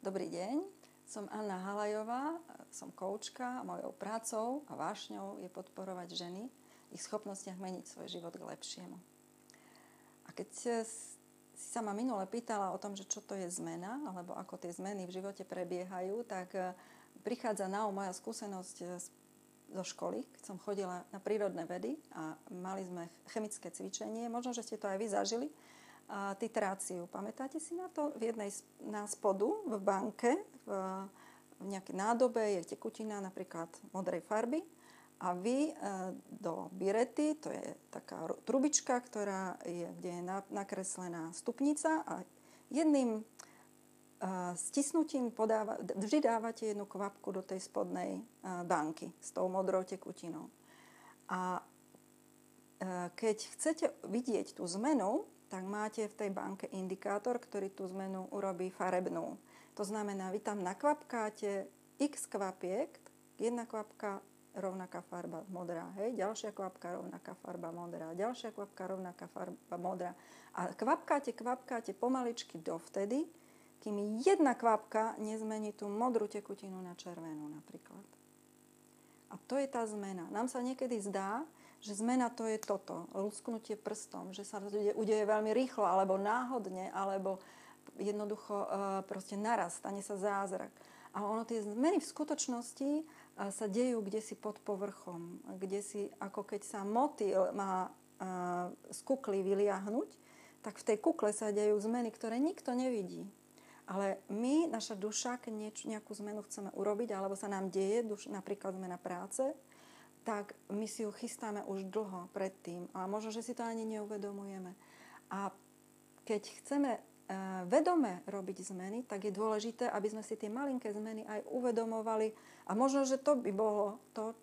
Dobrý deň, som Anna Halajová, som koučka a mojou prácou a vášňou je podporovať ženy v ich schopnostiach meniť svoj život k lepšiemu. A keď si sa ma minule pýtala o tom, že čo to je zmena, alebo ako tie zmeny v živote prebiehajú, tak prichádza na moja skúsenosť zo školy, keď som chodila na prírodné vedy a mali sme chemické cvičenie. Možno, že ste to aj vy zažili. Titráciu. Pamätáte si na to? V jednej na spodu v banke v nejakej nádobe je tekutina napríklad modrej farby a vy do birety, to je taká trubička, kde je nakreslená stupnica a jedným stisnutím vždy dávate jednu kvapku do tej spodnej banky s tou modrou tekutinou. A keď chcete vidieť tú zmenu, tak máte v tej banke indikátor, ktorý tú zmenu urobí farebnú. To znamená, vy tam nakvapkáte x kvapiek, jedna kvapka rovnaká farba modrá, hej, ďalšia kvapka rovnaká farba modrá, ďalšia kvapka rovnaká farba modrá. A kvapkáte pomaličky dovtedy, kým jedna kvapka nezmení tú modrú tekutinu na červenú napríklad. A to je tá zmena. Nám sa niekedy zdá, že zmena to je toto, lusknutie prstom, že sa to udeje veľmi rýchlo, alebo náhodne, alebo jednoducho proste naraz, stane sa zázrak. Ale ono tie zmeny v skutočnosti sa dejú kdesi pod povrchom, kdesi ako keď sa motýl má z kukly vyliahnuť, tak v tej kukle sa dejú zmeny, ktoré nikto nevidí. Ale my, naša duša, keď nejakú zmenu chceme urobiť, alebo sa nám deje, napríklad zmena práce, tak my si ju chystáme už dlho predtým a možno, že si to ani neuvedomujeme. A keď chceme vedome robiť zmeny, tak je dôležité, aby sme si tie malinké zmeny aj uvedomovali a možno, že to by bolo to,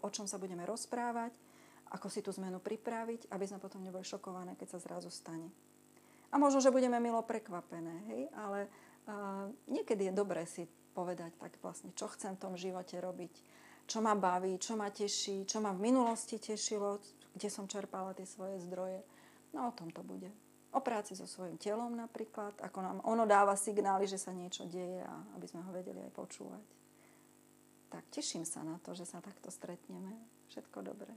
o čom sa budeme rozprávať, ako si tú zmenu pripraviť, aby sme potom neboli šokované, keď sa zrazu stane. A možno, že budeme milo prekvapené, hej? Ale niekedy je dobré si povedať tak vlastne, čo chcem v tom živote robiť, čo ma baví, čo ma teší, čo ma v minulosti tešilo, kde som čerpala tie svoje zdroje. No o tom to bude. O práci so svojím telom napríklad, ako nám ono dáva signály, že sa niečo deje a aby sme ho vedeli aj počúvať. Tak teším sa na to, že sa takto stretneme. Všetko dobré.